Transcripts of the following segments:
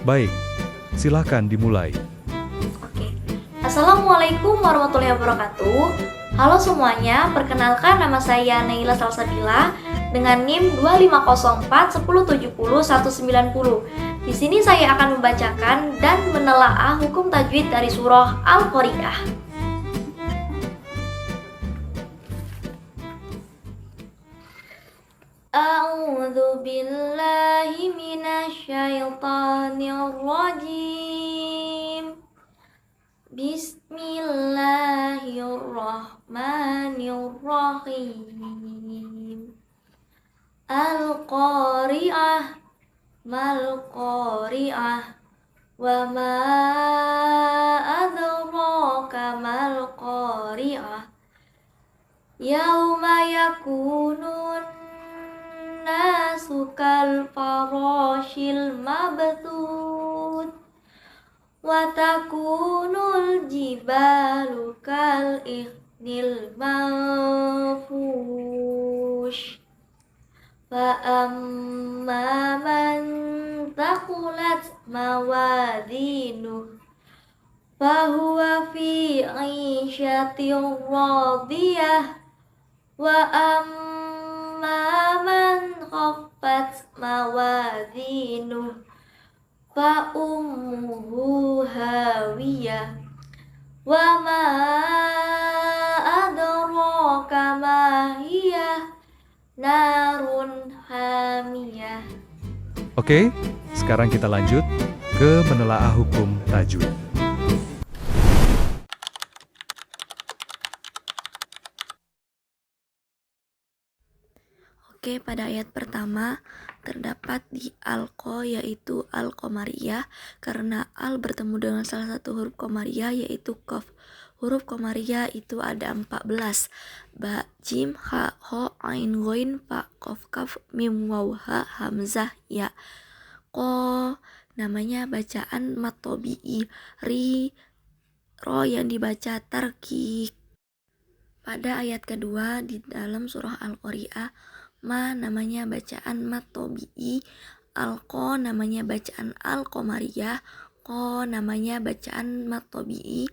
Baik, silakan dimulai. Oke. Assalamualaikum warahmatullahi wabarakatuh. Halo semuanya, perkenalkan nama saya Naila Salsabila dengan NIM 2504 1070 190. Di sini saya akan membacakan dan menelaah hukum tajwid dari surah Al-Qari'ah. A'udzu billahi minasyaitonir rajim. Bismillahirrahmanirrahim. Al-Qari'ah, mal-Qari'ah, wa ma adraka mal-Qari'ah. Yauma yakunun nasu kal farashil mabthut wa takunul jibalu kal ihnil manfush. Fa amma man thaqulat mawazinuh fahuwa fi 'ishatin radiyah. Wa amma man khaffat mawazinuh fa ummuhu hawiyah. Wa ma adraka ma hiya narun hamiyah. Oke, sekarang kita lanjut ke menelaah hukum tajwid. Oke, pada ayat pertama terdapat di Al-Qa yaitu Al-Qamariyah karena Al bertemu dengan salah satu huruf Qamariyah yaitu Qaf. Huruf Qamariyah itu ada 14. Ba, Jim, Ha, Ho, Ain, Ghain, Fa, Qaf, Kaf, Mim, Waw, Ha, Hamzah, Ya. Qa namanya bacaan mat tabi'i. Ri, Ro yang dibaca tarqiq. Pada ayat kedua di dalam surah Al-Qari'ah, ma namanya bacaan mat tabi'i, al-qa namanya bacaan al-qamariyah, qa namanya bacaan mat tabi'i,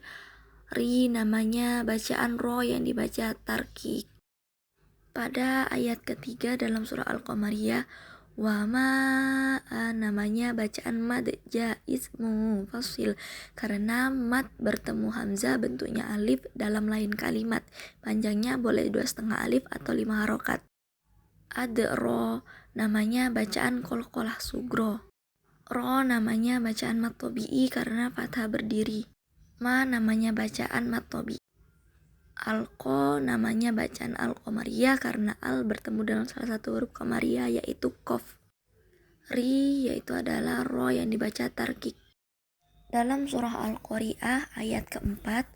ri namanya bacaan ro yang dibaca tarqiq. Pada ayat ketiga dalam surah Al-Qamariyah, wa ma namanya bacaan mad jaiz munfasil karena mad bertemu hamzah bentuknya alif dalam lain kalimat. Panjangnya boleh 2,5 alif atau 5 harokat. Adro namanya bacaan qalqalah sugro. Ro namanya bacaan mat tabi'i karena fathah berdiri. Ma namanya bacaan mat tabi'i. Al-Qa namanya bacaan al-qamariyah karena al bertemu dengan salah satu huruf qamariyah yaitu qaf. Ri yaitu adalah ro yang dibaca tarqiq. Dalam surah Al-Qari'ah ayat keempat,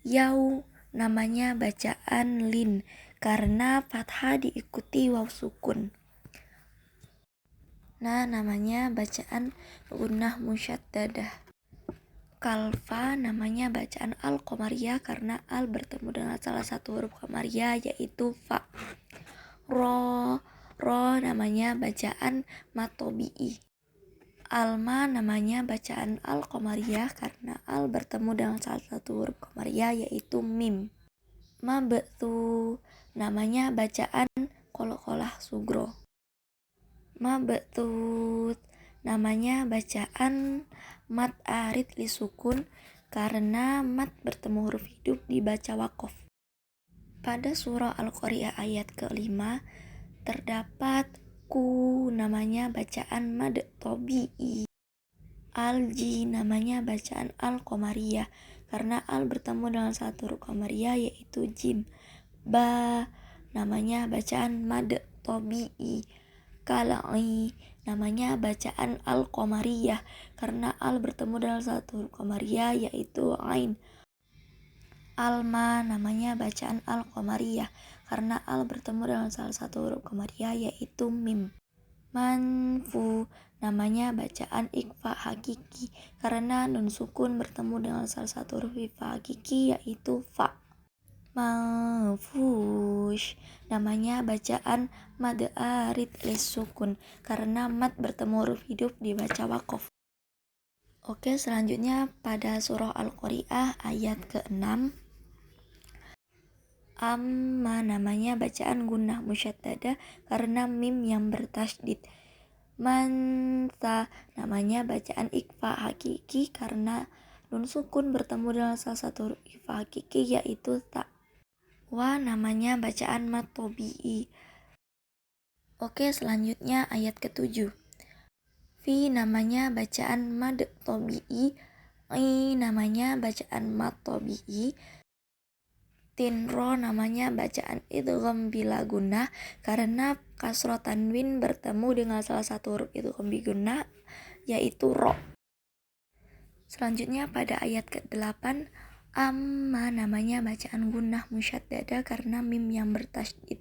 yau namanya bacaan lin karena fathah diikuti waw sukun. Nah namanya bacaan gunnah musyaddadah. Kalfa namanya bacaan al-qamariyah karena al bertemu dengan salah satu huruf qamariyah yaitu fa. Ro namanya bacaan mat tabi'i. Alma namanya bacaan al-qamariyah karena al bertemu dengan salah satu huruf qamariyah yaitu mim. Mabtu namanya bacaan qalqalah sugro. Mabtut namanya bacaan mat arid li sukun karena mat bertemu huruf hidup dibaca waqaf. Pada surah Al-Qari'ah ayat ke-5 terdapat ku namanya bacaan mad tabi'i. Alji namanya bacaan al-qamariyah karena al bertemu dengan satu huruf qamariyah yaitu jim. Ba namanya bacaan mad tabi'i. Kalai namanya bacaan al-qamariyah karena al bertemu dengan satu huruf qamariyah yaitu ain. Alma namanya bacaan al-qamariyah karena al bertemu dengan salah satu huruf qamariyah yaitu mim. Manfu namanya bacaan ikhfa hakiki karena nun sukun bertemu dengan salah satu huruf ikhfa hakiki yaitu fa. Manfush namanya bacaan mad arid lis sukun karena mad bertemu huruf hidup dibaca waqaf. Oke, selanjutnya pada surah Al-Qari'ah ayat ke-6. Amma namanya bacaan gunnah musyaddadah karena mim yang bertasydid. Manta namanya bacaan ikhfa hakiki karena nun sukun bertemu dengan salah satu huruf ikhfa hakiki yaitu ta. Wa namanya bacaan mad tabi'i. Oke, selanjutnya ayat ke-7. Fi namanya bacaan mad tabi'i. I namanya bacaan mad tabi'i. Tinro namanya bacaan idgham bila gunnah karena kasroh tanwin bertemu dengan salah satu huruf idgham bi gunnah yaitu ro. Selanjutnya pada ayat ke-8, amma namanya bacaan gunnah musyaddadah karena mim yang bertasydid.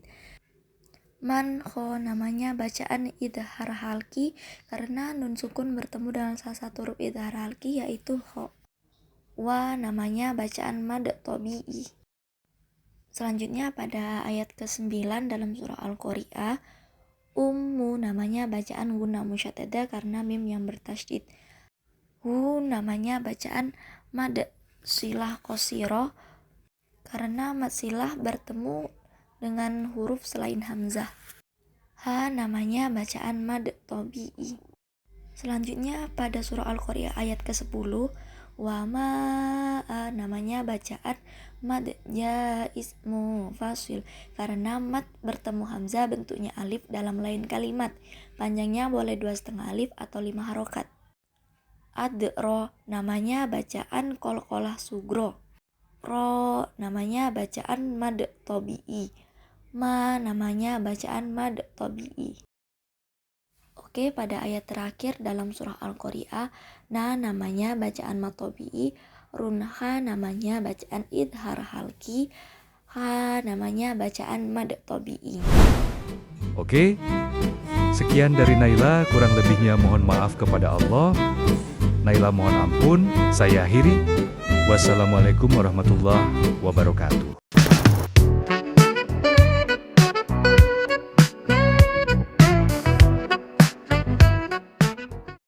Man kho namanya bacaan idhar halki karena nun sukun bertemu dengan salah satu huruf idhar halki yaitu kho. Wa namanya bacaan mad tabi'i. Selanjutnya pada ayat ke-9 dalam surah Al-Qari'ah, ummu namanya bacaan gunnah musyaddadah karena mim yang bertasydid. Hu namanya bacaan mad silah qasiro karena mad silah bertemu dengan huruf selain hamzah. Ha namanya bacaan mad tabi'i. Selanjutnya pada surah Al-Qari'ah ayat ke-10, wa ma'a namanya bacaan mad jaiz mufasil karena mad bertemu hamzah bentuknya alif dalam lain kalimat. Panjangnya boleh 2,5 alif atau 5 harokat. Adro namanya bacaan qalqalah sugro. Ro namanya bacaan mad tabi'i. Ma namanya bacaan mad tabi'i. Oke, pada ayat terakhir dalam surah Al-Qari'ah, na namanya bacaan mad tabi'i, runha namanya bacaan idhar halki, ha namanya bacaan mad tabi'i. Oke, sekian dari Naila, kurang lebihnya mohon maaf kepada Allah. Naila mohon ampun, saya akhiri. Wassalamualaikum warahmatullahi wabarakatuh.